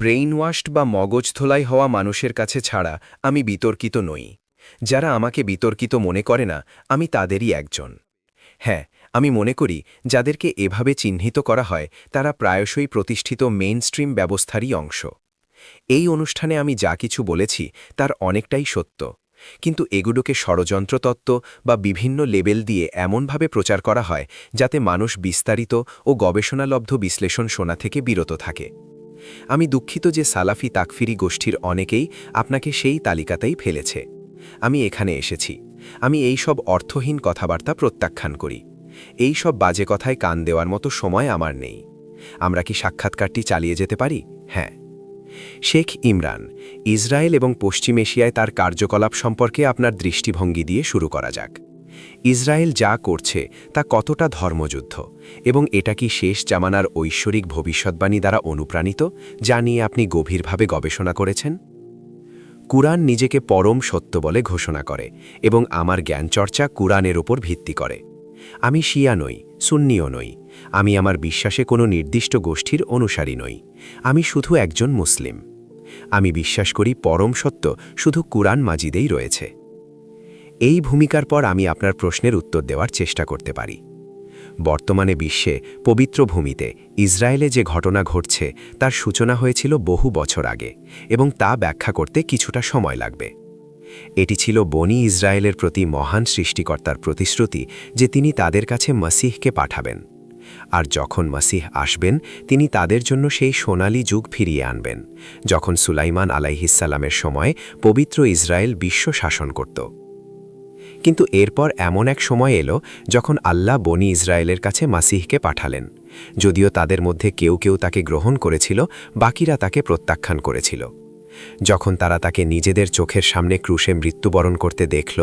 ব্রেইনওয়াশড বা মগজধোলাই হওয়া মানুষের কাছে ছাড়া আমি বিতর্কিত নই। যারা আমাকে বিতর্কিত মনে করে না, আমি তাদেরই একজন। হ্যাঁ, আমি মনে করি যাদেরকে এভাবে চিহ্নিত করা হয় তারা প্রায়শই প্রতিষ্ঠিত মেইনস্ট্রিম ব্যবস্থারই অংশ। এই অনুষ্ঠানে আমি যা কিছু বলেছি তার অনেকটাই সত্য, কিন্তু এগুলোকে ষড়যন্ত্রতত্ত্ব বা বিভিন্ন লেবেল দিয়ে এমনভাবে প্রচার করা হয় যাতে মানুষ বিস্তারিত ও গবেষণালব্ধ বিশ্লেষণ শোনা থেকে বিরত থাকে। আমি দুঃখিত যে সালাফি তাকফিরি গোষ্ঠীর অনেকেই আপনাকে সেই তালিকাতেই ফেলেছে। আমি এখানে এসেছি, আমি এই সব অর্থহীন কথাবার্তা প্রত্যাখ্যান করি। এই সব বাজে কথায় কান দেওয়ার মতো সময় আমার নেই। আমরা কি সাক্ষাৎকারটি চালিয়ে যেতে পারি? হ্যাঁ। শেখ ইমরান, ইসরায়েল এবং পশ্চিম এশিয়ায় তার কার্যকলাপ সম্পর্কে আপনার দৃষ্টিভঙ্গি দিয়ে শুরু করা যাক। ইসরায়েল যা করছে তা কতটা ধর্মযুদ্ধ, এবং এটা কি শেষ জামানার ঐশ্বরিক ভবিষ্যৎবাণী দ্বারা অনুপ্রাণিত, যা নিয়ে আপনি গভীরভাবে গবেষণা করেছেন? কুরআন নিজেকে পরম সত্য বলে ঘোষণা করে, এবং আমার জ্ঞানচর্চা কুরআনের ওপর ভিত্তি করে। আমি শিয়া নই, সুন্নিও নই। আমি আমার বিশ্বাসে কোনো নির্দিষ্ট গোষ্ঠীর অনুসারী নই। আমি শুধু একজন মুসলিম। আমি বিশ্বাস করি পরম সত্য শুধু কুরআন মাজিদেই রয়েছে। এই ভূমিকার পর আমি আপনার প্রশ্নের উত্তর দেওয়ার চেষ্টা করতে পারি। বর্তমানে বিশ্বে পবিত্র ভূমিতে ইসরায়েলে যে ঘটনা ঘটছে তার সূচনা হয়েছিল বহু বছর আগে, এবং তা ব্যাখ্যা করতে কিছুটা সময় লাগবে। এটি ছিল বনি ইসরায়েলের প্রতি মহান সৃষ্টিকর্তার প্রতিশ্রুতি যে তিনি তাদের কাছে মসিহকে পাঠাবেন, আর যখন মসিহ আসবেন তিনি তাদের জন্য সেই সোনালী যুগ ফিরিয়ে আনবেন, যখন সুলাইমান আলাইহিসসালামের সময় পবিত্র ইসরায়েল বিশ্ব শাসন করত। কিন্তু এরপর এমন এক সময় এলো যখন আল্লাহ বনি ইসরায়েলের কাছে মাসিহকে পাঠালেন। যদিও তাদের মধ্যে কেউ কেউ তাকে গ্রহণ করেছিল, বাকিরা তাকে প্রত্যাখ্যান করেছিল। যখন তারা তাকে নিজেদের চোখের সামনে ক্রুশে মৃত্যুবরণ করতে দেখল,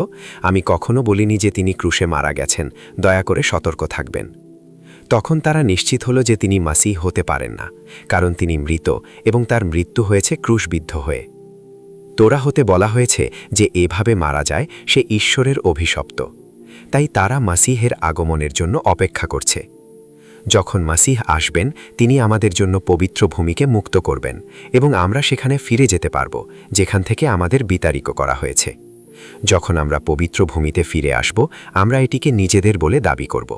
আমি কখনো বলিনি যে তিনি ক্রুশে মারা গেছেন, দয়া করে সতর্ক থাকবেন। তখন তারা নিশ্চিত হলো যে তিনি মাসিহ হতে পারেন না, কারণ তিনি মৃত এবং তার মৃত্যু হয়েছে ক্রুশবিদ্ধ হয়ে। তোরা হতে বলা হয়েছে যে এভাবে মারা যায় সে ঈশ্বরের অভিশপ্ত। তাই তারা মাসিহের আগমনের জন্য অপেক্ষা করছে। যখন মাসিহ আসবেন তিনি আমাদের জন্য পবিত্র ভূমিকে মুক্ত করবেন, এবং আমরা সেখানে ফিরে যেতে পারব যেখান থেকে আমাদের বিতাড়িত করা হয়েছে। যখন আমরা পবিত্র ভূমিতে ফিরে আসব, আমরা এটিকে নিজেদের বলে দাবি করব।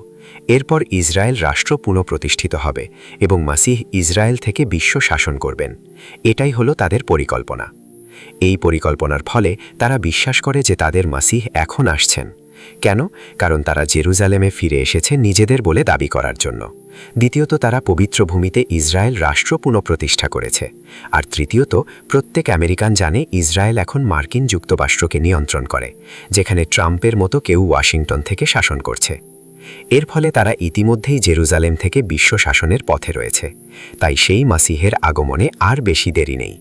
এরপর ইসরায়েল রাষ্ট্র পুনঃপ্রতিষ্ঠিত হবে এবং মাসিহ ইসরায়েল থেকে বিশ্ব শাসন করবেন। এটাই হলো তাদের পরিকল্পনা। এই পরিকল্পনার ফলে তারা বিশ্বাস করে যে তাদের মাসিহ এখন আসছেন। কেন? কারণ তারা জেরুজালেমে ফিরে এসেছে নিজেদের বলে দাবি করার জন্য। দ্বিতীয়ত, তারা পবিত্র ভূমিতে ইসরায়েল রাষ্ট্র পুনঃপ্রতিষ্ঠা করেছে। আর তৃতীয়ত, প্রত্যেক আমেরিকান জানে ইসরায়েল এখন মার্কিন যুক্তরাষ্ট্রকে নিয়ন্ত্রণ করে, যেখানে ট্রাম্পের মতো কেউ ওয়াশিংটন থেকে শাসন করছে। এর ফলে তারা ইতিমধ্যেই জেরুজালেম থেকে বিশ্ব শাসনের পথে রয়েছে। তাই সেই মাসিহের আগমনে আর বেশি দেরি নেই।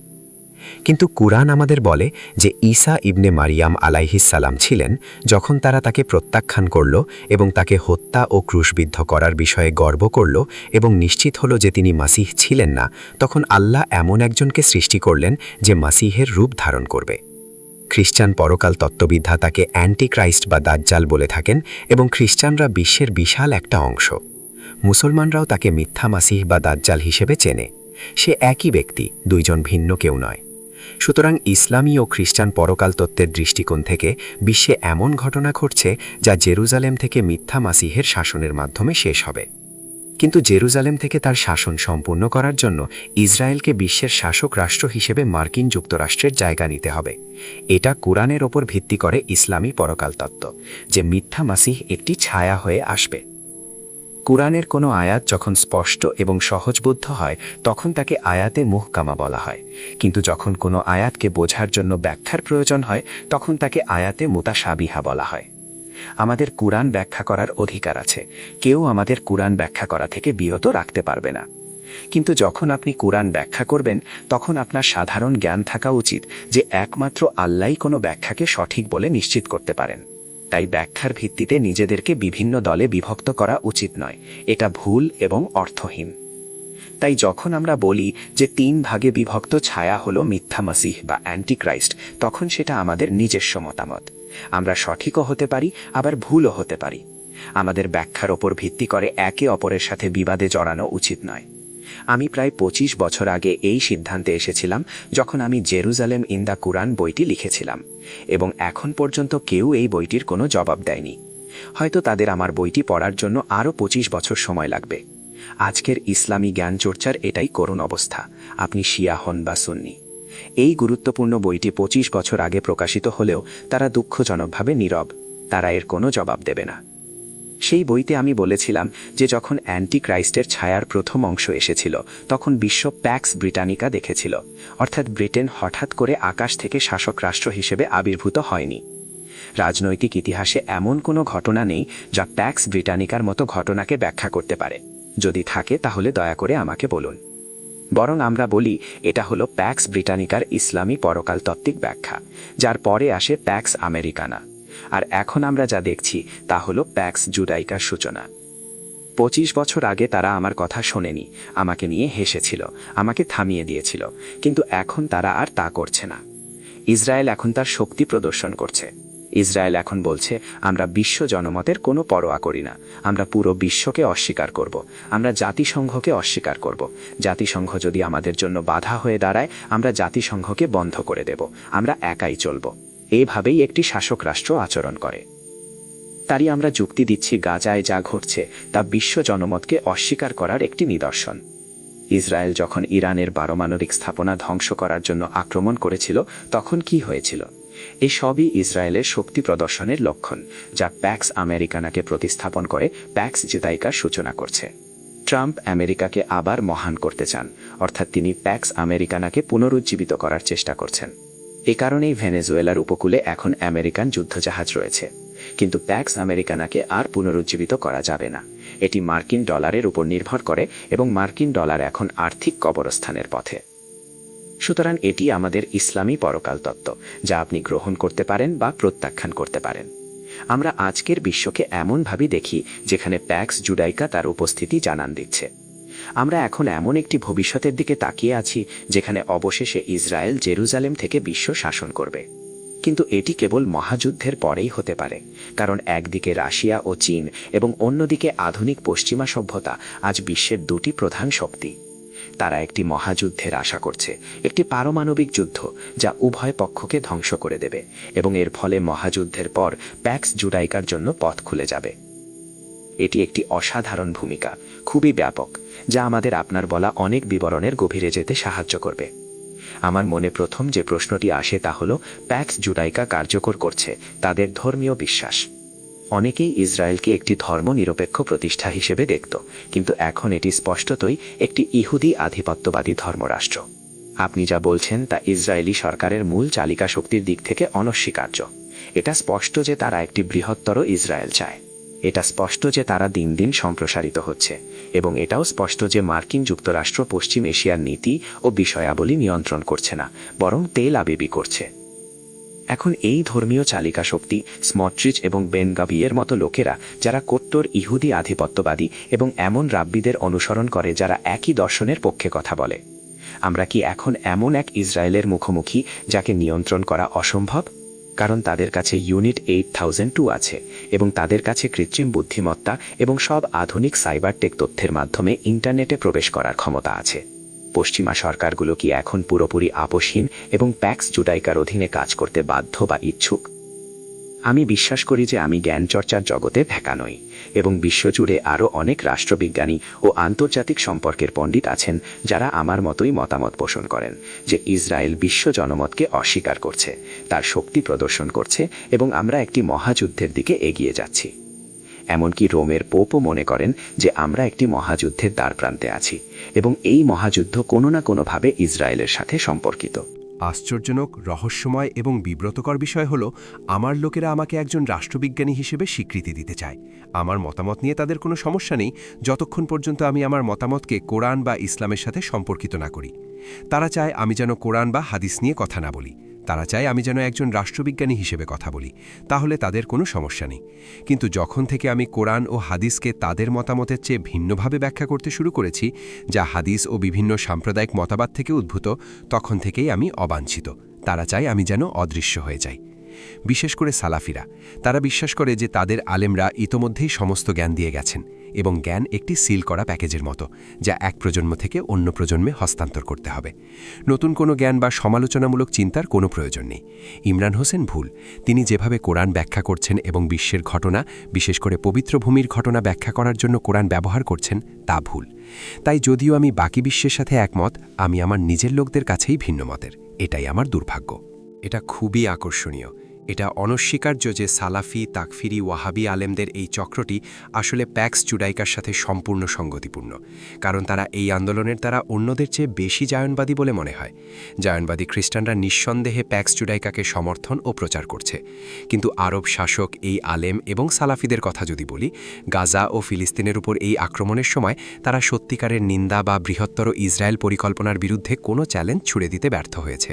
কিন্তু কুরআন আমাদের বলে যে ঈসা ইবনে মারিয়াম আলাইহিসসালাম ছিলেন যখন তারা তাকে প্রত্যাখ্যান করল এবং তাকে হত্যা ও ক্রুশবিদ্ধ করার বিষয়ে গর্ব করল এবং নিশ্চিত হল যে তিনি মাসিহ ছিলেন না, তখন আল্লাহ এমন একজনকে সৃষ্টি করলেন যে মাসিহের রূপ ধারণ করবে। খ্রিস্টান পরকাল তত্ত্ববিদ্যা তাকে অ্যান্টিক্রাইস্ট বা দাজ্জাল বলে থাকেন, এবং খ্রিস্টানরা বিশ্বের বিশাল একটা অংশ। মুসলমানরাও তাকে মিথ্যা মাসিহ বা দাজ্জাল হিসেবে চেনে। সে একই ব্যক্তি, দুইজন ভিন্ন কেউ নয়। সুতরাং ইসলামী ও খ্রিস্টান পরকাল তত্ত্বের দৃষ্টিকোণ থেকে বিশ্বে এমন ঘটনা ঘটছে যা জেরুজালেম থেকে মিথ্যা মাসিহের শাসনের মাধ্যমে শেষ হবে। কিন্তু জেরুজালেম থেকে তার শাসন সম্পূর্ণ করার জন্য ইসরায়েলকে বিশ্বের শাসক রাষ্ট্র হিসেবে মার্কিন যুক্তরাষ্ট্রের জায়গা নিতে হবে। এটা কুরআনের ওপর ভিত্তি করে ইসলামী পরকাল তত্ত্ব, যে মিথ্যা মাসিহ একটি ছায়া হয়ে আসবে। কুরআনের কোনো আয়াত যখন স্পষ্ট এবং সহজবোধ্য হয় তখন তাকে আয়াতে মুহকামা বলা হয়, কিন্তু যখন কোনো আয়াতকে বোঝার জন্য ব্যাখ্যার প্রয়োজন হয় তখন তাকে আয়াতে মুতাশাবিহা বলা হয়। আমাদের কুরআন ব্যাখ্যা করার অধিকার আছে, কেউ আমাদের কুরআন ব্যাখ্যা করা থেকে বিরত রাখতে পারবে না। কিন্তু যখন আপনি কুরআন ব্যাখ্যা করবেন তখন আপনার সাধারণ জ্ঞান থাকা উচিত যে একমাত্র আল্লাহই কোনো ব্যাখ্যাকে সঠিক বলে নিশ্চিত করতে পারেন। তাই ব্যাখ্যার ভিত্তিতে নিজেদেরকে বিভিন্ন দলে বিভক্ত করা উচিত নয়, এটা ভুল এবং অর্থহীন। তাই যখন আমরা বলি যে 3 ভাগে বিভক্ত ছায়া হলো মিথ্যা মাসিহ বা অ্যান্টিক্রাইস্ট, তখন সেটা আমাদের নিজস্ব মতামত। আমরা সঠিকও হতে পারি, আবার ভুলও হতে পারি। আমাদের ব্যাখ্যার ওপর ভিত্তি করে একে অপরের সাথে বিবাদে জড়ানো উচিত নয়। আমি প্রায় ২৫ বছর আগে এই সিদ্ধান্তে এসেছিলাম যখন আমি জেরুজালেম ইন দ্য কুরআন বইটি লিখেছিলাম, এবং এখন পর্যন্ত কেউ এই বইটির কোনো জবাব দেয়নি। হয়তো তাদের আমার বইটি পড়ার জন্য আরও ২৫ বছর সময় লাগবে। আজকের ইসলামী জ্ঞান চর্চার এটাই করুণ অবস্থা, আপনি শিয়া হন বা সুন্নি। এই গুরুত্বপূর্ণ বইটি ২৫ বছর আগে প্রকাশিত হলেও তারা দুঃখজনকভাবে নীরব, তারা এর কোনো জবাব দেবে না। সেই বইতে আমি বলেছিলাম যে যখন অ্যান্টি ক্রাইস্টের ছায়ার প্রথম অংশ এসেছিল তখন বিশ্ব প্যাক্স ব্রিটানিকা দেখেছিল, অর্থাৎ ব্রিটেন হঠাৎ করে আকাশ থেকে শাসক রাষ্ট্র হিসেবে আবির্ভূত হয়নি। রাজনৈতিক ইতিহাসে এমন কোনো ঘটনা নেই যা প্যাক্স ব্রিটানিকার মতো ঘটনাকে ব্যাখ্যা করতে পারে। যদি থাকে তাহলে দয়া করে আমাকে বলুন। বরং আমরা বলি এটা হলো প্যাক্স ব্রিটানিকার ইসলামী পরকাল তত্ত্বিক ব্যাখ্যা, যার পরে আসে প্যাক্স আমেরিকানা। আর এখন আমরা যা দেখছি তা হলো প্যাক্স জুডাইকার সূচনা। ২৫ বছর আগে তারা আমার কথা শোনেনি, আমাকে নিয়ে হেসেছিল, আমাকে থামিয়ে দিয়েছিল, কিন্তু এখন তারা আর তা করছে না। ইসরায়েল এখন তার শক্তি প্রদর্শন করছে। ইসরায়েল এখন বলছে, আমরা বিশ্ব জনমতের কোনো পরোয়া করি না, আমরা পুরো বিশ্বকে অস্বীকার করব, আমরা জাতিসংঘকে অস্বীকার করব। জাতিসংঘ যদি আমাদের জন্য বাধা হয়ে দাঁড়ায়, আমরা জাতিসংঘকে বন্ধ করে দেব, আমরা একাই চলব। এইভাবেই একটি শাসক রাষ্ট্র আচরণ করে। তারই আমরা যুক্তি দিচ্ছি গাজায় যা ঘটছে তা বিশ্ব জনমতকে অস্বীকার করার একটি নিদর্শন। ইসরায়েল যখন ইরানের পারমাণবিক স্থাপনা ধ্বংস করার জন্য আক্রমণ করেছিল তখন কি হয়েছিল? এই সবই ইসরায়েলের শক্তি প্রদর্শনের লক্ষণ, যা প্যাক্স আমেরিকানাকে প্রতিস্থাপন করে প্যাক্স জুদাইকার সূচনা করছে। ট্রাম্প আমেরিকাকে আবার মহান করতে চান, অর্থাৎ তিনি প্যাক্স আমেরিকানাকে পুনরুজ্জীবিত করার চেষ্টা করছেন। এ কারণেই ভেনেজুয়েলার উপকূলে এখন আমেরিকান যুদ্ধজাহাজ রয়েছে, কিন্তু প্যাক্স আমেরিকানাকে আর পুনরুজ্জীবিত করা যাবে না। এটি মার্কিন ডলারের উপর নির্ভর করে এবং মার্কিন ডলার এখন আর্থিক কবরস্থানের পথে। সুতরাং এটি আমাদের ইসলামী পরকাল তত্ত্ব, যা আপনি গ্রহণ করতে পারেন বা প্রত্যাখ্যান করতে পারেন। আমরা আজকের বিশ্বকে এমনভাবে দেখি যেখানে প্যাক্স জুডাইকা তার উপস্থিতি জানান দিচ্ছে। আমরা এখন এমন একটি ভবিষ্যতের দিকে তাকিয়ে আছি যেখানে অবশেষে ইসরায়েল জেরুজালেম থেকে বিশ্ব শাসন করবে। কিন্তু এটি কেবল মহাযুদ্ধের পরেই হতে পারে, কারণ একদিকে রাশিয়া ও চীন এবং অন্যদিকে আধুনিক পশ্চিমা সভ্যতা আজ বিশ্বের দুটি প্রধান শক্তি। তারা একটি মহাযুদ্ধের আশা করছে, একটি পারমাণবিক যুদ্ধ যা উভয় পক্ষকে ধ্বংস করে দেবে, এবং এর ফলে মহাযুদ্ধের পর প্যাক্স জুডাইকার জন্য পথ খুলে যাবে। এটি একটি অসাধারণ ভূমিকা, খুবই ব্যাপক, যা আমাদের আপনার বলা অনেক বিবরণের গভীরে যেতে সাহায্য করবে। আমার মনে প্রথম যে প্রশ্নটি আসে তা হল, প্যাক্স জুডাইকা কার্যকর করছে তাদের ধর্মীয় বিশ্বাস। অনেকেই ইসরায়েলকে একটি ধর্মনিরপেক্ষ প্রতিষ্ঠা হিসেবে দেখত, কিন্তু এখন এটি স্পষ্টতই একটি ইহুদি আধিপত্যবাদী ধর্মরাষ্ট্র। আপনি যা বলছেন তা ইসরায়েলি সরকারের মূল চালিকা শক্তির দিক থেকে অনস্বীকার্য। এটা স্পষ্ট যে তারা একটি বৃহত্তর ইসরায়েল চায়। এটা স্পষ্ট যে তারা দিন দিন সম্প্রসারিত হচ্ছে, এবং এটাও স্পষ্ট যে মার্কিন যুক্তরাষ্ট্র পশ্চিম এশিয়ার নীতি ও বিষয়াবলী নিয়ন্ত্রণ করছে না, বরং তেল আবিবি করছে। এখন এই ধর্মীয় চালিকা শক্তি, স্মট্রিচ এবং বেন গাভিয়ের মতো লোকেরা, যারা কট্টর ইহুদি আধিপত্যবাদী এবং এমন রাব্বিদের অনুসরণ করে যারা একই দর্শনের পক্ষে কথা বলে, আমরা কি এখন এমন এক ইসরায়েলের মুখোমুখি যাকে নিয়ন্ত্রণ করা অসম্ভব? কারণ তাদের কাছে ইউনিট 8002 আছে, এবং তাদের কাছে কৃত্রিম বুদ্ধিমত্তা এবং সব আধুনিক সাইবার টেক তথ্যের মাধ্যমে ইন্টারনেটে প্রবেশ করার ক্ষমতা আছে। পশ্চিমা সরকারগুলো কি এখন পুরোপুরি আপোষহীন এবং প্যাক্স জুডাইকার অধীনে কাজ করতে বাধ্য বা ইচ্ছুক? আমি বিশ্বাস করি যে আমি জ্ঞান চর্চার জগতে ভেকা নই, এবং বিশ্বজুড়ে আরও অনেক রাষ্ট্রবিজ্ঞানী ও আন্তর্জাতিক সম্পর্কের পণ্ডিত আছেন যারা আমার মতোই মতামত পোষণ করেন যে ইসরায়েল বিশ্ব জনমতকে অস্বীকার করছে, তার শক্তি প্রদর্শন করছে, এবং আমরা একটি মহাযুদ্ধের দিকে এগিয়ে যাচ্ছি। এমনকি রোমের পোপও মনে করেন যে আমরা একটি মহাযুদ্ধের দ্বারপ্রান্তে আছি, এবং এই মহাযুদ্ধ কোনো না কোনোভাবে ইসরায়েলের সাথে সম্পর্কিত। আশ্চর্যজনক, রহস্যময় এবং বিব্রতকর বিষয় হল, আমার লোকেরা আমাকে একজন রাষ্ট্রবিজ্ঞানী হিসেবে স্বীকৃতি দিতে চায়। আমার মতামত নিয়ে তাদের কোনো সমস্যা নেই, যতক্ষণ পর্যন্ত আমি আমার মতামতকে কোরআন বা ইসলামের সাথে সম্পর্কিত না করি। তারা চায় আমি যেন কোরআন বা হাদিস নিয়ে কথা না বলি। তারা চায় আমি যেন একজন রাষ্ট্রবিজ্ঞানী হিসেবে কথা বলি, তাহলে তাদের কোনো সমস্যা নেই। কিন্তু যখন থেকে আমি কোরআন ও হাদিসকে তাদের মতামতের চেয়ে ভিন্নভাবে ব্যাখ্যা করতে শুরু করেছি, যা হাদিস ও বিভিন্ন সাম্প্রদায়িক মতবাদ থেকে উদ্ভূত, তখন থেকেই আমি অবাঞ্ছিত। তারা চায় আমি যেন অদৃশ্য হয়ে যাই। বিশেষ করে সালাফিরা, তারা বিশ্বাস করে যে তাদের আলেমরা ইতোমধ্যেই সমস্ত জ্ঞান দিয়ে গেছেন। এবং জ্ঞান একটি সিল করা প্যাকেজের মতো, যা এক প্রজন্ম থেকে অন্য প্রজন্মে হস্তান্তর করতে হবে। নতুন কোনো জ্ঞান বা সমালোচনামূলক চিন্তার কোনো প্রয়োজন নেই। ইমরান হোসেন ভুল। তিনি যেভাবে কোরআন ব্যাখ্যা করছেন এবং বিশ্বের ঘটনা, বিশেষ করে পবিত্র ভূমির ঘটনা ব্যাখ্যা করার জন্য কোরআন ব্যবহার করছেন, তা ভুল। তাই যদিও আমি বাকি বিশ্বের সাথে একমত, আমি আমার নিজের লোকদের কাছেই ভিন্ন মতের। এটাই আমার দুর্ভাগ্য। এটা খুবই আকর্ষণীয়। এটা অনস্বীকার্য যে সালাফি, তাকফিরি, ওয়াহাবি আলেমদের এই চক্রটি আসলে প্যাক্স জুডাইকার সাথে সম্পূর্ণ সঙ্গতিপূর্ণ, কারণ তারা এই আন্দোলনের দ্বারা অন্যদের চেয়ে বেশি জায়নবাদী বলে মনে হয়। জায়নবাদী খ্রিস্টানরা নিঃসন্দেহে প্যাক্স জুডাইকাকে সমর্থন ও প্রচার করছে, কিন্তু আরব শাসক এই আলেম এবং সালাফিদের কথা যদি বলি, গাজা ও ফিলিস্তিনের উপর এই আক্রমণের সময় তারা সত্যিকারের নিন্দা বা বৃহত্তর ইসরায়েল পরিকল্পনার বিরুদ্ধে কোনো চ্যালেঞ্জ ছুড়ে দিতে ব্যর্থ হয়েছে।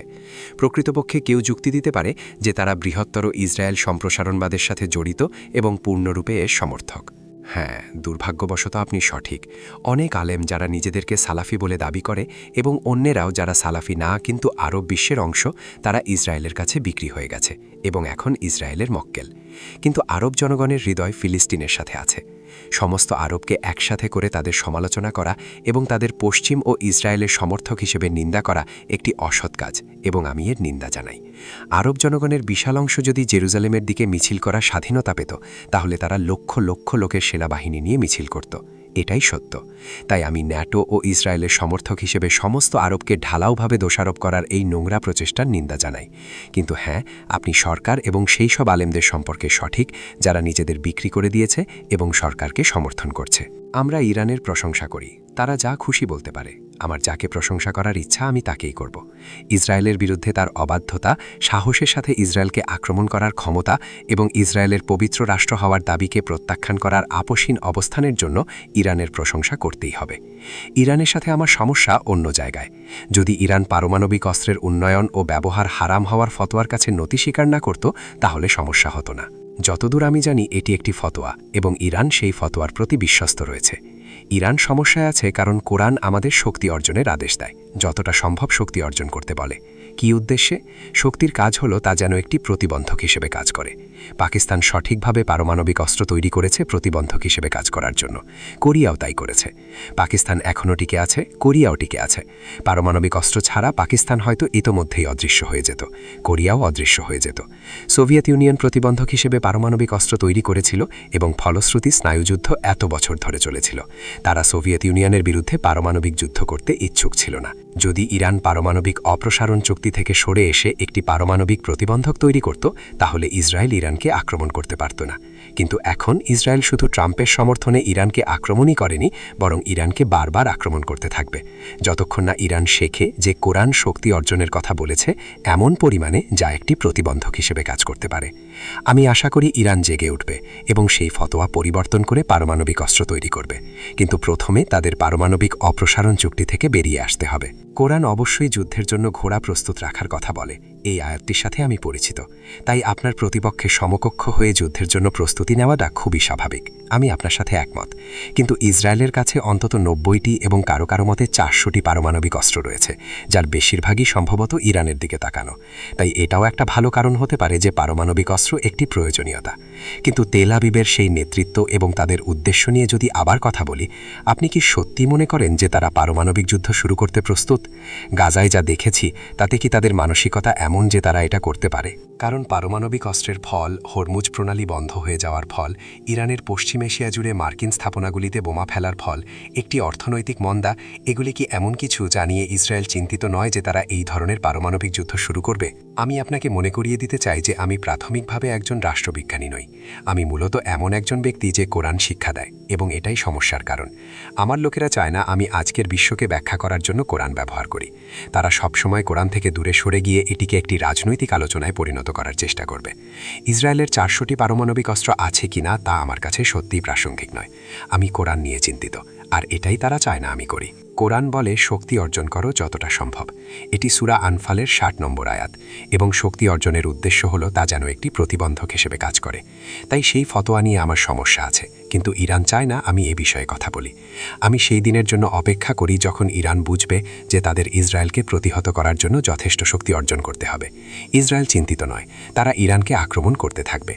প্রকৃতপক্ষে কেউ যুক্তি দিতে পারে যে তারা বৃহত্তর ইসরায়েল সম্প্রসারণবাদের সাথে জড়িত এবং পূর্ণরূপে এর সমর্থক। হ্যাঁ, দুর্ভাগ্যবশত আপনি সঠিক। অনেক আলেম যারা নিজেদেরকে সালাফি বলে দাবি করে এবং অন্যেরাও যারা সালাফি না কিন্তু আরব বিশ্বের অংশ, তারা ইসরায়েলের কাছে বিক্রি হয়ে গেছে এবং এখন ইসরায়েলের মক্কেল। কিন্তু আরব জনগণের হৃদয় ফিলিস্তিনের সাথে আছে। সমস্ত আরবকে একসাথে করে তাদের সমালোচনা করা এবং তাদের পশ্চিম ও ইসরায়েলের সমর্থক হিসেবে নিন্দা করা একটি অসৎ কাজ, এবং আমি এর নিন্দা জানাই। আরব জনগণের বিশাল অংশ যদি জেরুজালেমের দিকে মিছিল করার স্বাধীনতা পেত, তাহলে তারা লক্ষ লক্ষ লোকের সেনাবাহিনী নিয়ে মিছিল করত। এটাই সত্য। তাই আমি ন্যাটো ও ইসরায়েলের সমর্থক হিসেবে সমস্ত আরবকে ঢালাওভাবে দোষারোপ করার এই নোংরা প্রচেষ্টার নিন্দা জানাই। কিন্তু হ্যাঁ, আপনি সরকার এবং সেই সব আলেমদের সম্পর্কে সঠিক যারা নিজেদের বিক্রি করে দিয়েছে এবং সরকারকে সমর্থন করছে। আমরা ইরানের প্রশংসা করি, তারা যা খুশি বলতে পারে। আমার যাকে প্রশংসা করার ইচ্ছা আমি তাকেই করব। ইসরায়েলের বিরুদ্ধে তার অবাধ্যতা, সাহসের সাথে ইসরায়েলকে আক্রমণ করার ক্ষমতা এবং ইসরায়েলের পবিত্র রাষ্ট্র হওয়ার দাবিকে প্রত্যাখ্যান করার আপোষহীন অবস্থানের জন্য ইরানের প্রশংসা করতেই হবে। ইরানের সাথে আমার সমস্যা অন্য জায়গায়। যদি ইরান পারমাণবিক অস্ত্রের উন্নয়ন ও ব্যবহার হারাম হওয়ার ফতোয়ার কাছে নতি স্বীকার না করত, তাহলে সমস্যা হতো না। যতদূর আমি জানি এটি একটি ফতোয়া এবং ইরান সেই ফতোয়ার প্রতি বিশ্বস্ত রয়েছে। ইরান সমস্যায় আছে কারণ কোরআন আমাদের শক্তি অর্জনের আদেশ দেয়, যতটা সম্ভব শক্তি অর্জন করতে বলে। কী উদ্দেশ্যে? শক্তির কাজ হলো তা যেন একটি প্রতিবন্ধক হিসেবে কাজ করে। পাকিস্তান সঠিকভাবে পারমাণবিক অস্ত্র তৈরি করেছে প্রতিবন্ধক হিসেবে কাজ করার জন্য। কোরিয়াও তাই করেছে। পাকিস্তান এখনও টিকে আছে, কোরিয়াও টিকে আছে। পারমাণবিক অস্ত্র ছাড়া পাকিস্তান হয়তো ইতোমধ্যেই অদৃশ্য হয়ে যেত, কোরিয়াও অদৃশ্য হয়ে যেত। সোভিয়েত ইউনিয়ন প্রতিবন্ধক হিসেবে পারমাণবিক অস্ত্র তৈরি করেছিল এবং ফলশ্রুতি স্নায়ুযুদ্ধ এত বছর ধরে চলেছিল। তারা সোভিয়েত ইউনিয়নের বিরুদ্ধে পারমাণবিক যুদ্ধ করতে ইচ্ছুক ছিল না। যদি ইরান পারমাণবিক অপ্রসারণ চুক্তি থেকে সরে এসে একটি পারমাণবিক প্রতিবন্ধক তৈরি করত, তাহলে ইসরায়েল ইরানকে আক্রমণ করতে পারত না। কিন্তু এখন ইসরায়েল শুধু ট্রাম্পের সমর্থনে ইরানকে আক্রমণই করেনি, বরং ইরানকে বারবার আক্রমণ করতে থাকবে, যতক্ষণ না ইরান শেখে যে কোরআন শক্তি অর্জনের কথা বলেছে এমন পরিমাণে যা একটি প্রতিবন্ধক হিসেবে কাজ করতে পারে। আমি আশা করি ইরান জেগে উঠবে এবং সেই ফতোয়া পরিবর্তন করে পারমাণবিক অস্ত্র তৈরি করবে, কিন্তু প্রথমে তাদের পারমাণবিক অপ্রসারণ চুক্তি থেকে বেরিয়ে আসতে হবে। কোরআন অবশ্যই যুদ্ধের জন্য ঘোড়া প্রস্তুত রাখার কথা বলে। এই আয়াতটির সাথে আমি পরিচিত। তাই আপনার প্রতিপক্ষের সমকক্ষ হয়ে যুদ্ধের জন্য প্রস্তুতি নেওয়াটা খুবই স্বাভাবিক। আমি আপনার সাথে একমত। কিন্তু ইসরায়েলের কাছে অন্তত 90টি এবং কারো কারো মতে 400টি পারমাণবিক অস্ত্র রয়েছে, যার বেশিরভাগই সম্ভবত ইরানের দিকে তাকানো। তাই এটাও একটা ভালো কারণ হতে পারে যে পারমাণবিক অস্ত্র একটি প্রয়োজনীয়তা। কিন্তু তেল আবিবের সেই নেতৃত্ব এবং তাদের উদ্দেশ্য নিয়ে যদি আবার কথা বলি, আপনি কি সত্যি মনে করেন যে তারা পারমাণবিক যুদ্ধ শুরু করতে প্রস্তুত? গাজায় যা দেখেছি তাতে কি তাদের মানসিকতা এমন যে তারা এটা করতে পারে? কারণ পারমাণবিক অস্ত্রের ফল, হরমুজ প্রণালী বন্ধ হয়ে যাওয়ার ফল, ইরানের পশ্চিম এশিয়া জুড়ে মার্কিন স্থাপনাগুলিতে বোমা ফেলার ফল, একটি অর্থনৈতিক মন্দা, এগুলি কি এমন কিছু যা নিয়ে ইসরায়েল চিন্তিত নয় যে তারা এই ধরনের পারমাণবিক যুদ্ধ শুরু করবে? আমি আপনাকে মনে করিয়ে দিতে চাই যে আমি প্রাথমিকভাবে একজন রাষ্ট্রবিজ্ঞানী নই। আমি মূলত এমন একজন ব্যক্তি যে কোরআন শিক্ষা দেয়, এবং এটাই সমস্যার কারণ। আমার লোকেরা চায় না আমি আজকের বিশ্বকে ব্যাখ্যা করার জন্য কোরআন ব্যবহার করি। তারা সবসময় কোরআন থেকে দূরে সরে গিয়ে এটিকে একটি রাজনৈতিক আলোচনায় পরিণত করার চেষ্টা করবে। ইসরায়েলের 400টি পারমাণবিক অস্ত্র আছে কিনা তা আমার কাছে সত্যিই প্রাসঙ্গিক নয়। আমি কোরআন নিয়ে চিন্তিত। আর এটাই তারা চায় না আমি করি। কোরআন বলে শক্তি অর্জন করো যতটা সম্ভব। এটি সূরা আনফালের ৬০ নম্বর আয়াত, এবং শক্তি অর্জনের উদ্দেশ্য হলো তা যেন একটি প্রতিবন্ধক হিসেবে কাজ করে। তাই সেই ফতোয়া নিয়ে আমার সমস্যা আছে, কিন্তু ইরান চায় না আমি এ বিষয়ে কথা বলি। আমি সেই দিনের জন্য অপেক্ষা করি যখন ইরান বুঝবে যে তাদের ইসরায়েলকে প্রতিহত করার জন্য যথেষ্ট শক্তি অর্জন করতে হবে। ইসরায়েল চিন্তিত নয়, তারা ইরানকে আক্রমণ করতে থাকবে।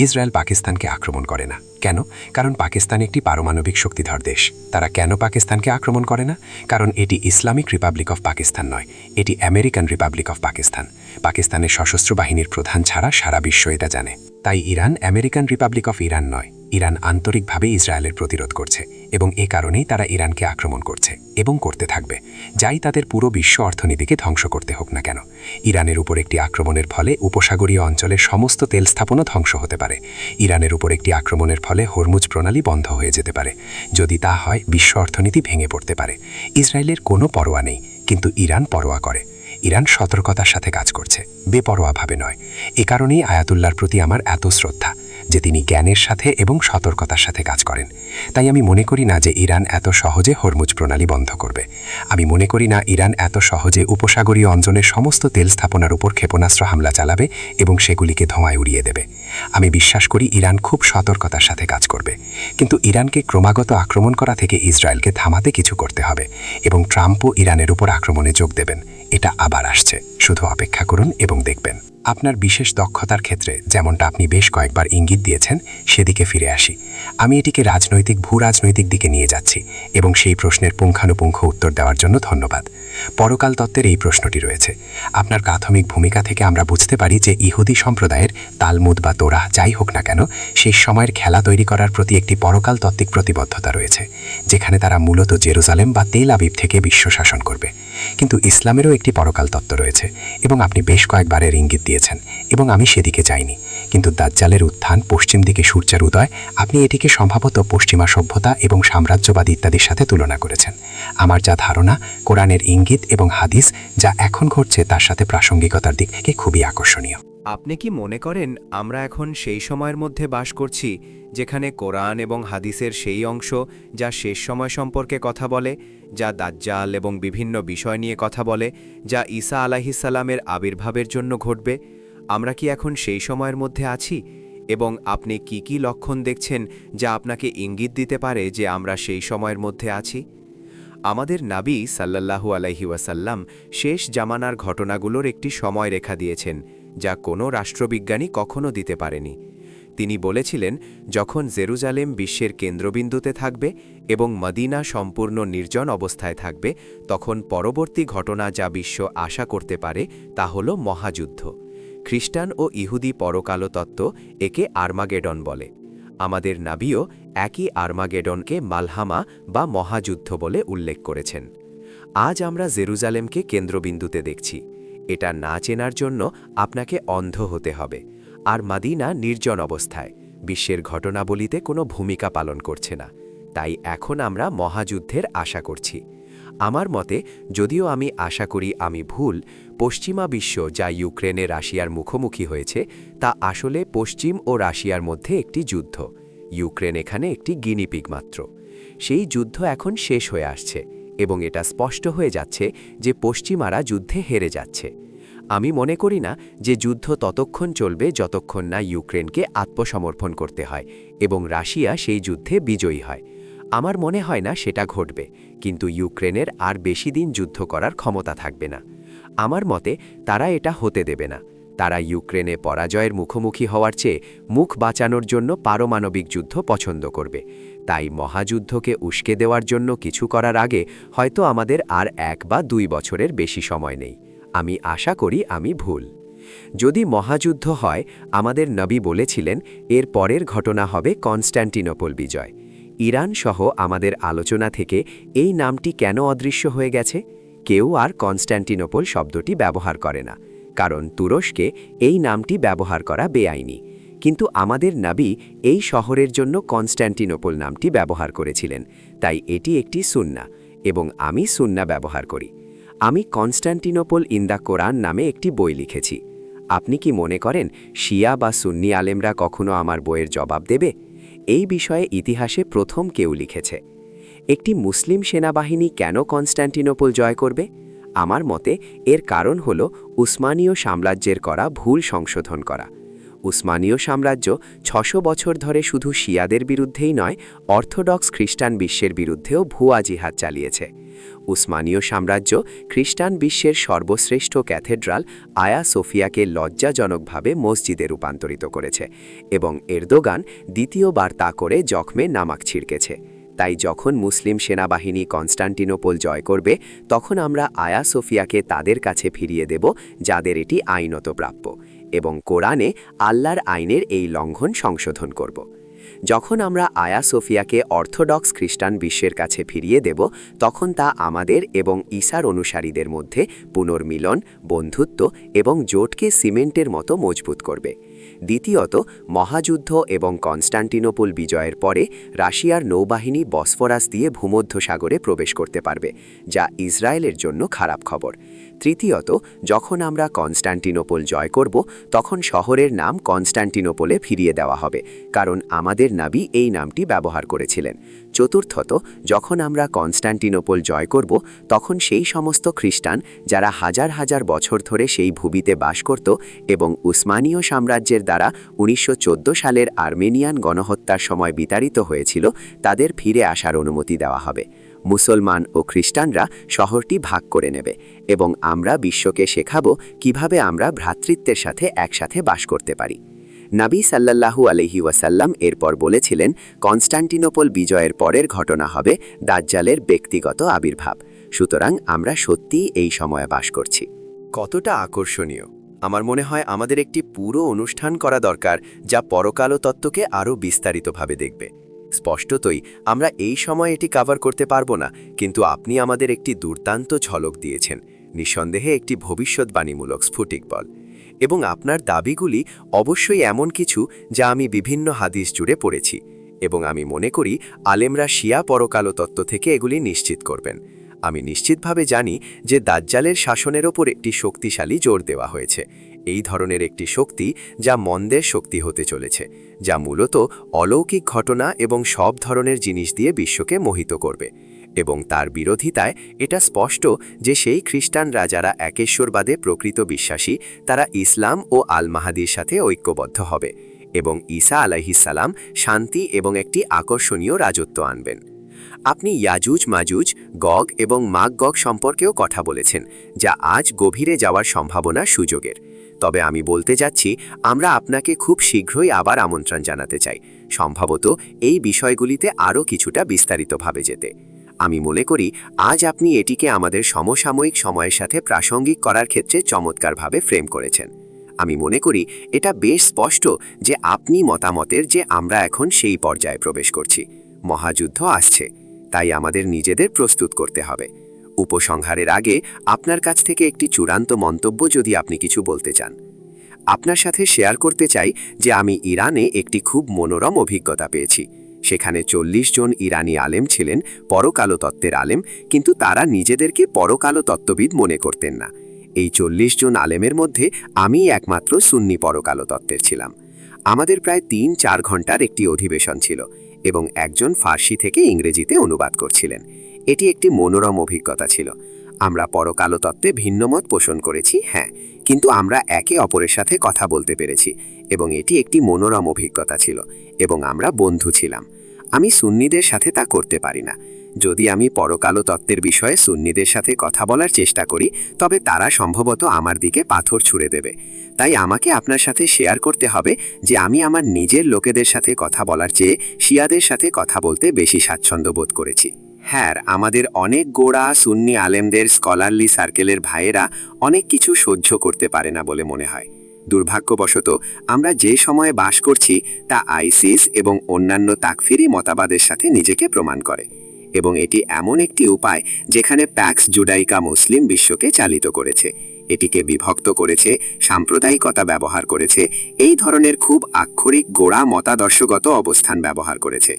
ইসরায়েল পাকিস্তানকে আক্রমণ করে না কেন? কারণ পাকিস্তান একটি পারমাণবিক শক্তিধর দেশ। তারা কেন পাকিস্তানকে আক্রমণ করে না? কারণ এটি ইসলামিক রিপাবলিক অফ পাকিস্তান নয়, এটি আমেরিকান রিপাবলিক অফ পাকিস্তান। পাকিস্তানের সশস্ত্র বাহিনীর প্রধান ছাড়া সারা বিশ্ব এটা জানে। তাই Iran American Republic of Iran নয়। ইরান আন্তরিকভাবে ইসরায়েলের প্রতিরোধ করছে, এবং এ কারণেই তারা ইরানকে আক্রমণ করছে এবং করতে থাকবে, যাই তাদের পুরো বিশ্ব অর্থনীতিকে ধ্বংস করতে হোক না কেন। ইরানের উপর একটি আক্রমণের ফলে উপসাগরীয় অঞ্চলের সমস্ত তেল স্থাপনও ধ্বংস হতে পারে। ইরানের উপর একটি আক্রমণের ফলে হরমুজ প্রণালী বন্ধ হয়ে যেতে পারে। যদি তা হয়, বিশ্ব অর্থনীতি ভেঙে পড়তে পারে। ইসরায়েলের কোনো পরোয়া নেই, কিন্তু ইরান পরোয়া করে। ইরান সতর্কতার সাথে কাজ করছে, বেপরোয়াভাবে নয়। এ কারণেই আয়াতুল্লাহর প্রতি আমার এত শ্রদ্ধা, যে তিনি জ্ঞানের সাথে এবং সতর্কতার সাথে কাজ করেন। তাই আমি মনে করি না যে ইরান এত সহজে হরমুজ প্রণালী বন্ধ করবে। আমি মনে করি না ইরান এত সহজে উপসাগরীয় অঞ্চলের সমস্ত তেল স্থাপনার উপর ক্ষেপণাস্ত্র হামলা চালাবে এবং সেগুলিকে ধোঁয়ায় উড়িয়ে দেবে। আমি বিশ্বাস করি ইরান খুব সতর্কতার সাথে কাজ করবে। কিন্তু ইরানকে ক্রমাগত আক্রমণ করা থেকে ইসরায়েলকে থামাতে কিছু করতে হবে, এবং ট্রাম্পও ইরানের উপর আক্রমণে যোগ দেবেন। এটা আবার আসছে, শুধু অপেক্ষা করুন এবং দেখবেন। আপনার বিশেষ দক্ষতার ক্ষেত্রে যেমনটা আপনি বেশ কয়েকবার ইঙ্গিত দিয়েছেন, সেদিকে ফিরে আসি। আমি এটিকে রাজনৈতিক ভূরাজনৈতিক দিকে নিয়ে যাচ্ছি, এবং সেই প্রশ্নের পুঙ্খানুপুঙ্খ উত্তর দেওয়ার জন্য ধন্যবাদ। পরকাল তত্ত্বের এই প্রশ্নটি রয়েছে। আপনার প্রাথমিক ভূমিকা থেকে আমরা বুঝতে পারি যে ইহুদি সম্প্রদায়ের তালমুদ বা তোরাহ যাই হোক না কেন, সেই সময়ের খেলা তৈরি করার প্রতি একটি পরকাল তত্ত্বিক প্রতিবদ্ধতা রয়েছে, যেখানে তারা মূলত জেরুজালেম বা তেল আবিব থেকে বিশ্ব শাসন করবে। কিন্তু ইসলামেরও একটি পরকাল তত্ত্ব রয়েছে, এবং আপনি বেশ কয়েকবারের ইঙ্গিত দিয়েছেন, এবং আমি সেদিকে যাইনি। কিন্তু দাজ্জালের উত্থান, পশ্চিম দিকে সূর্যের উদয়, আপনি এটিকে সম্ভবত পশ্চিমা সভ্যতা এবং সাম্রাজ্যবাদ ইত্যাদির সাথে তুলনা করেছেন। আমার যা ধারণা, কোরআনের ইঙ্গিত এবং হাদিস যা এখন ঘটছে তার সাথে প্রাসঙ্গিকতার দিক থেকে খুবই আকর্ষণীয়। আপনি কি মনে করেন আমরা এখন সেই সময়ের মধ্যে বাস করছি যেখানে কোরআন এবং হাদিসের সেই অংশ যা শেষ সময় সম্পর্কে কথা বলে, যা দাজ্জাল এবং বিভিন্ন বিষয় নিয়ে কথা বলে, যা ঈসা আলাইহিসসালামের আবির্ভাবের জন্য ঘটবে, আমরা কি এখন সেই সময়ের মধ্যে আছি? এবং আপনি কি কি লক্ষণ দেখছেন যা আপনাকে ইঙ্গিত দিতে পারে যে আমরা সেই সময়ের মধ্যে আছি? আমাদের নাবী সাল্লাল্লাহু আলাইহি ওয়াসাল্লাম শেষ জামানার ঘটনাগুলোর একটি সময়রেখা দিয়েছেন, যা কোনো রাষ্ট্রবিজ্ঞানী কখনো দিতে পারেনি। তিনি বলেছিলেন, যখন জেরুজালেম বিশ্বের কেন্দ্রবিন্দুতে থাকবে এবং মদিনা সম্পূর্ণ নির্জন অবস্থায় থাকবে, তখন পরবর্তী ঘটনা যা বিশ্ব আশা করতে পারে তা হল মহাযুদ্ধ। খ্রিস্টান ও ইহুদি পরকালতত্ত্ব একে আর্মাগেডন বলে। আমাদের নাবিও একই আর্মাগেডনকে মালহামা বা মহাযুদ্ধ বলে উল্লেখ করেছেন। আজ আমরা জেরুজালেমকে কেন্দ্রবিন্দুতে দেখছি। এটা না চেনার জন্য আপনাকে অন্ধ হতে হবে। আর মদিনা নির্জন অবস্থায় বিশ্বের ঘটনাবলিতে কোনো ভূমিকা পালন করছে না। তাই এখন আমরা মহাযুদ্ধের আশা করছি। আমার মতে, যদিও আমি আশা করি আমি ভুল, পশ্চিমা বিশ্ব যা ইউক্রেনে রাশিয়ার মুখোমুখি হয়েছে তা আসলে পশ্চিম ও রাশিয়ার মধ্যে একটি যুদ্ধ। ইউক্রেন এখানে একটি গিনিপিগ মাত্র। সেই যুদ্ধ এখন শেষ হয়ে আসছে, এবং এটা স্পষ্ট হয়ে যাচ্ছে যে পশ্চিমারা যুদ্ধে হেরে যাচ্ছে। আমি মনে করি না যে যুদ্ধ ততক্ষণ চলবে যতক্ষণ না ইউক্রেনকে আত্মসমর্পণ করতে হয় এবং রাশিয়া সেই যুদ্ধে বিজয়ী হয়। আমার মনে হয় না সেটা ঘটবে, কিন্তু ইউক্রেনের আর বেশি দিন যুদ্ধ করার ক্ষমতা থাকবে না। আমার মতে তারা এটা হতে দেবে না। তারা ইউক্রেনে পরাজয়ের মুখোমুখি হওয়ার চেয়ে মুখ বাঁচানোর জন্য পারমাণবিক যুদ্ধ পছন্দ করবে। তাই মহাযুদ্ধকে উস্কে দেওয়ার জন্য কিছু করার আগে হয়তো আমাদের আর 1 বা 2 বছরের বেশি সময় নেই। আমি আশা করি আমি ভুল। যদি মহাযুদ্ধ হয়, আমাদের নবী বলেছিলেন এর পরের ঘটনা হবে কনস্ট্যান্টিনোপল বিজয়। ইরান সহ আমাদের আলোচনা থেকে এই নামটি কেন অদৃশ্য হয়ে গেছে? কেউ আর কনস্ট্যান্টিনোপল শব্দটি ব্যবহার করে না, কারণ তুরস্কে এই নামটি ব্যবহার করা বেআইনি। কিন্তু আমাদের নবী এই শহরের জন্য কনস্ট্যান্টিনোপল নামটি ব্যবহার করেছিলেন, তাই এটি একটি সুন্নাহ, এবং আমি সুন্নাহ ব্যবহার করি। আমি কনস্ট্যান্টিনোপল ইন দ্য কোরআন নামে একটি বই লিখেছি। আপনি কি মনে করেন শিয়া বা সুন্নি আলেমরা কখনো আমার বইয়ের জবাব দেবে? এই বিষয়ে ইতিহাসে প্রথম কেউ লিখেছে। একটি মুসলিম সেনাবাহিনী কেন কনস্ট্যান্টিনোপল জয় করবে? আমার মতে এর কারণ হল উসমানীয় সাম্রাজ্যের করা ভুল সংশোধন করা। উসমানীয় সাম্রাজ্য ৬০০ বছর ধরে শুধু শিয়াদের বিরুদ্ধেই নয়, অর্থোডক্স খ্রিস্টান বিশ্বের বিরুদ্ধেও ভুয়া জিহাদ চালিয়েছে। উসমানীয় সাম্রাজ্য খ্রিস্টান বিশ্বের সর্বশ্রেষ্ঠ ক্যাথেড্রাল আয়া সোফিয়াকে লজ্জাজনকভাবে মসজিদে রূপান্তরিত করেছে এবং এরদোগান দ্বিতীয়বার তা করে জখমে নামাক ছিড়কেছে। তাই যখন মুসলিম সেনাবাহিনী কনস্ট্যান্টিনোপল জয় করবে, তখন আমরা আয়া সোফিয়াকে তাদের কাছে ফিরিয়ে দেব যাদের এটি আইনত প্রাপ্য, এবং কোরআনে আল্লাহর আইনের এই লঙ্ঘন সংশোধন করব। যখন আমরা আয়া সোফিয়াকে অর্থোডক্স খ্রিস্টান বিশ্বের কাছে ফিরিয়ে দেব, তখন তা আমাদের এবং ঈসার অনুসারীদের মধ্যে পুনর্মিলন, বন্ধুত্ব এবং জোটকে সিমেন্টের মতো মজবুত করবে। দ্বিতীয়ত, মহাযুদ্ধ এবং কনস্ট্যান্টিনোপল বিজয়ের পরে রাশিয়ার নৌবাহিনী বসফরাস দিয়ে ভূমধ্যসাগরে প্রবেশ করতে পারবে, যা ইসরায়েলের জন্য খারাপ খবর। তৃতীয়ত, যখন আমরা কনস্ট্যান্টিনোপল জয় করব, তখন শহরের নাম কনস্ট্যান্টিনোপলে ফিরিয়ে দেওয়া হবে, কারণ আমাদের নবী এই নামটি ব্যবহার করেছিলেন। চতুর্থত, যখন আমরা কনস্ট্যান্টিনোপল জয় করব, তখন সেই সমস্ত খ্রিস্টান যারা হাজার হাজার বছর ধরে সেই ভূমিতে বাস করত এবং উসমানীয় সাম্রাজ্যের দ্বারা ১৯১৪ সালের আর্মেনিয়ান গণহত্যার সময় বিতাড়িত হয়েছিল, তাদের ফিরে আসার অনুমতি দেওয়া হবে। মুসলমান ও খ্রিস্টানরা শহরটি ভাগ করে নেবে এবং আমরা বিশ্বকে শেখাবো কিভাবে আমরা ভ্রাতৃত্বের সাথে একসাথে বাস করতে পারি। নবী সাল্লাল্লাহু আলাইহি ওয়াসাল্লাম এরপর বলেছিলেন, কনস্ট্যান্টিনোপল বিজয়ের পরের ঘটনা হবে দাজ্জালের ব্যক্তিগত আবির্ভাব। সুতরাং আমরা সত্যিই এই সময়ে বাস করছি। কতটা আকর্ষণীয়! আমার মনে হয় আমাদের একটি পুরো অনুষ্ঠান করা দরকার যা পরকাল তত্ত্বকে আরও বিস্তারিতভাবে দেখবে। স্পষ্টতই আমরা এই সময় এটি কভার করতে পারবো না, কিন্তু আপনি আমাদের একটি দুর্দান্ত ঝলক দিয়েছেন, নিঃসন্দেহে একটি ভবিষ্যৎবাণীমূলক স্ফটিক বল। এবং আপনার দাবিগুলি অবশ্যই এমন কিছু যা আমি বিভিন্ন হাদিস জুড়ে পড়েছি, এবং আমি মনে করি আলেমরা শিয়া পরকালতত্ত্ব থেকে এগুলি নিশ্চিত করবেন। আমি নিশ্চিতভাবে জানি যে দাজ্জালের শাসনের ওপর একটি শক্তিশালী জোর দেওয়া হয়েছে, এই ধরনের একটি শক্তি যা মন্দের শক্তি হতে চলেছে, যা মূলত অলৌকিক ঘটনা এবং সব ধরনের জিনিস দিয়ে বিশ্বকে মোহিত করবে। এবং তার বিরোধিতায় এটা স্পষ্ট যে সেই খ্রিস্টানরা যারা একেশ্বরবাদে প্রকৃত বিশ্বাসী, তারা ইসলাম ও আল মাহাদির সাথে ঐক্যবদ্ধ হবে এবং ঈসা আলাইহিস সালাম শান্তি এবং একটি আকর্ষণীয় রাজত্ব আনবেন। আপনি ইয়াজুজ মাজুজ, গগ এবং মাগ গগ সম্পর্কেও কথা বলেছেন, যা আজ গভীরে যাওয়ার সম্ভাবনা সুযোগের। তবে আমি বলতে যাচ্ছি, আমরা আপনাকে খুব শীঘ্রই আবার আমন্ত্রণ জানাতে চাই, সম্ভবত এই বিষয়গুলিতে আরও কিছুটা বিস্তারিতভাবে যেতে। আমি মনে করি আজ আপনি এটিকে আমাদের সমসাময়িক সময়ের সাথে প্রাসঙ্গিক করার ক্ষেত্রে চমৎকারভাবে ফ্রেম করেছেন। আমি মনে করি এটা বেশ স্পষ্ট যে আপনি মতামতের যে আমরা এখন সেই পর্যায়ে প্রবেশ করছি। মহাযুদ্ধ আসছে, তাই আমাদের নিজেদের প্রস্তুত করতে হবে। উপসংহারের আগে আপনার কাছ থেকে একটি চূড়ান্ত মন্তব্য যদি আপনি কিছু বলতে চান। আপনার সাথে শেয়ার করতে চাই যে আমি ইরানে একটি খুব মনোরম অভিজ্ঞতা পেয়েছি। সেখানে ৪০ জন ইরানি আলেম ছিলেন, পরকালতত্ত্বের আলেম, কিন্তু তারা নিজেদেরকে পরকালতত্ত্ববিদ মনে করতেন না। এই ৪০ জন আলেমের মধ্যে আমি একমাত্র সুন্নি পরকালতত্ত্বের ছিলাম। আমাদের প্রায় ৩-৪ ঘন্টার একটি অধিবেশন ছিল এবং একজন ফার্সি থেকে ইংরেজিতে অনুবাদ করছিলেন। এটি একটি মনোরম অভিজ্ঞতা ছিল। আমরা পরকালতত্ত্বে ভিন্নমত পোষণ করেছি, হ্যাঁ, কিন্তু আমরা একে অপরের সাথে কথা বলতে পেরেছি এবং এটি একটি মনোরম অভিজ্ঞতা ছিল এবং আমরা বন্ধু ছিলাম। আমি সুন্নিদের সাথে তা করতে পারি না। যদি আমি পরকালতত্ত্বের বিষয়ে সুন্নিদের সাথে কথা বলার চেষ্টা করি, তবে তারা সম্ভবত আমার দিকে পাথর ছুঁড়ে দেবে। তাই আমাকে আপনার সাথে শেয়ার করতে হবে যে আমি আমার নিজের লোকেদের সাথে কথা বলার চেয়ে শিয়াদের সাথে কথা বলতে বেশি স্বাচ্ছন্দ্য বোধ করেছি। হ্যাঁ, আমাদের অনেক গোড়া সুন্নি আলেমদের স্কলারলি সার্কেলের ভাইয়েরা অনেক কিছু সহ্য করতে পারে না বলে মনে হয়। দুর্ভাগ্যবশত আমরা যে সময়ে বাস করছি তা আইসিস এবং অন্যান্য তাকফিরি মতবাদের সাথে নিজেকে প্রমাণ করে, এবং এটি এমন একটি উপায় যেখানে প্যাক্স জুডাইকা মুসলিম বিশ্বকে চালিত করেছে, এটিকে বিভক্ত করেছে, সাম্প্রদায়িকতা ব্যবহার করেছে, এই ধরনের খুব আক্ষরিক গোড়া মতাদর্শগত অবস্থান ব্যবহার করেছে,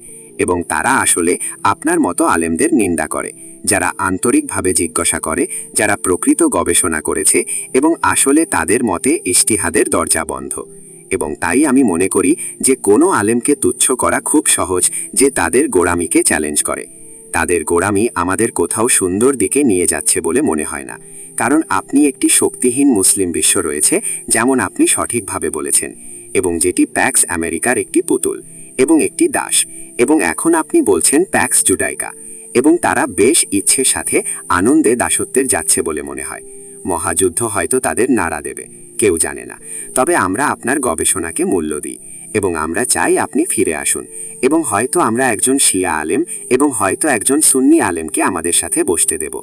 এবং তারা আসলে আপনার মতো আলেমদের নিন্দা করে, যারা আন্তরিকভাবে জিজ্ঞাসা করে, যারা প্রকৃত গবেষণা করেছে, এবং আসলে তাদের মতে ইজতিহাদের দরজা বন্ধ। এবং তাই আমি মনে করি যে কোনো আলেমকে তুচ্ছ করা খুব সহজ যে তাদের গোড়ামিকে চ্যালেঞ্জ করে। তাদের গোড়ামি আমাদের কোথাও সুন্দর দিকে নিয়ে যাচ্ছে বলে মনে হয় না, কারণ আপনি একটি শক্তিহীন মুসলিম বিশ্ব রয়েছে, যেমন আপনি সঠিকভাবে বলেছেন, এবং যেটি প্যাক্স আমেরিকার একটি পুতুল এবং একটি দাস, এবং এখন আপনি বলছেন প্যাক্স জুডাইকা, এবং তারা বেশ ইচ্ছের সাথে আনন্দে দাসত্বের যাচ্ছে বলে মনে হয়। মহাযুদ্ধ হয়তো তাদের নাড়া দেবে, কেউ জানে না। তবে আমরা আপনার গবেষণাকে মূল্য দিই এবং আমরা চাই আপনি ফিরে আসুন, এবং হয়তো আমরা একজন শিয়া আলেম এবং হয়তো একজন সুন্নি আলেমকে আমাদের সাথে বসতে দেব।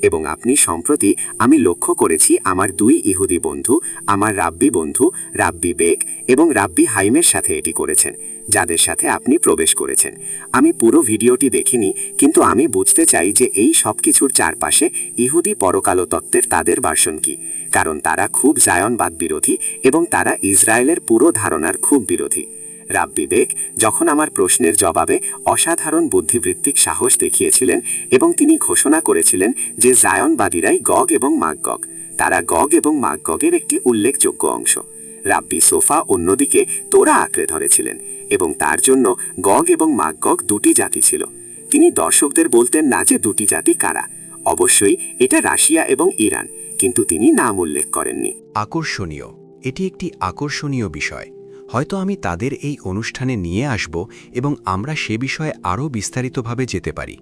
এবং আপনি সম্প্রতি আমি লক্ষ্য করেছি আমার 2 ইহুদি বন্ধু, আমার রাব্বি বন্ধু রাব্বি বেক এবং রাব্বি হাইমের সাথে এটি করেছেন, যাদের সাথে আপনি প্রবেশ করেছেন। আমি পুরো ভিডিওটি দেখিনি, কিন্তু আমি বুঝতে চাই যে এই সব কিছুর চারপাশে ইহুদি পরকাল তত্ত্বের তাদের ভার্সন কি, কারণ তারা খুব জায়নবাদ বিরোধী এবং তারা ইসরায়েলের পুরো ধারণার খুব বিরোধী। রাব্বি বেক যখন আমার প্রশ্নের জবাবে অসাধারণ বুদ্ধিবৃত্তিক সাহস দেখিয়েছিলেন এবং তিনি ঘোষণা করেছিলেন যে জায়নবাদীরাই গগ এবং মাগগ, তারা গগ এবং মাগগের একটি উল্লেখযোগ্য অংশ। রাব্বি সোফা অন্যদিকে তোরা আঁকড়ে ধরেছিলেন এবং তার জন্য গগ এবং মাগগ 2টি জাতি ছিল। তিনি দর্শকদের বলতেন না যে 2টি জাতি কারা। অবশ্যই এটা রাশিয়া এবং ইরান, কিন্তু তিনি নাম উল্লেখ করেননি। আকর্ষণীয়, এটি একটি আকর্ষণীয় বিষয়। হয়তো আমি তাদের এই অনুষ্ঠানে নিয়ে আসব এবং আমরা সে বিষয়ে আরও বিস্তারিতভাবে যেতে পারি।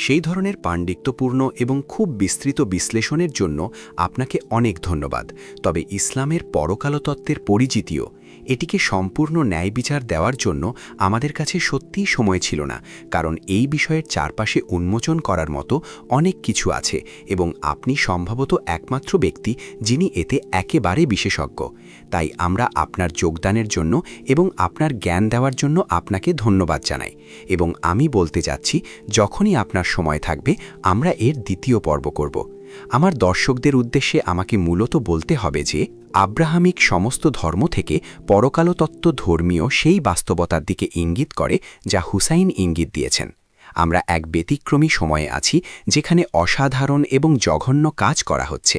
সেই ধরনের পাণ্ডিত্যপূর্ণ এবং খুব বিস্তৃত বিশ্লেষণের জন্য আপনাকে অনেক ধন্যবাদ। তবে ইসলামের পরকালতত্ত্বের পরিচিতিও, এটিকে সম্পূর্ণ ন্যায় বিচার দেওয়ার জন্য আমাদের কাছে সত্যিই সময় ছিল না, কারণ এই বিষয়ের চারপাশে উন্মোচন করার মতো অনেক কিছু আছে এবং আপনি সম্ভবত একমাত্র ব্যক্তি যিনি এতে একেবারে বিশেষজ্ঞ। তাই আমরা আপনার যোগদানের জন্য এবং আপনার জ্ঞান দেওয়ার জন্য আপনাকে ধন্যবাদ জানাই, এবং আমি বলতে যাচ্ছি যখনই আপনার সময় থাকবে আমরা এর দ্বিতীয় পর্ব করব। আমার দর্শকদের উদ্দেশ্যে আমাকে মূলত বলতে হবে যে আব্রাহামিক সমস্ত ধর্ম থেকে পরকালতত্ত্ব ধর্মীয় সেই বাস্তবতার দিকে ইঙ্গিত করে যা হুসাইন ইঙ্গিত দিয়েছেন। আমরা এক ব্যতিক্রমী সময়ে আছি যেখানে অসাধারণ এবং জঘন্য কাজ করা হচ্ছে।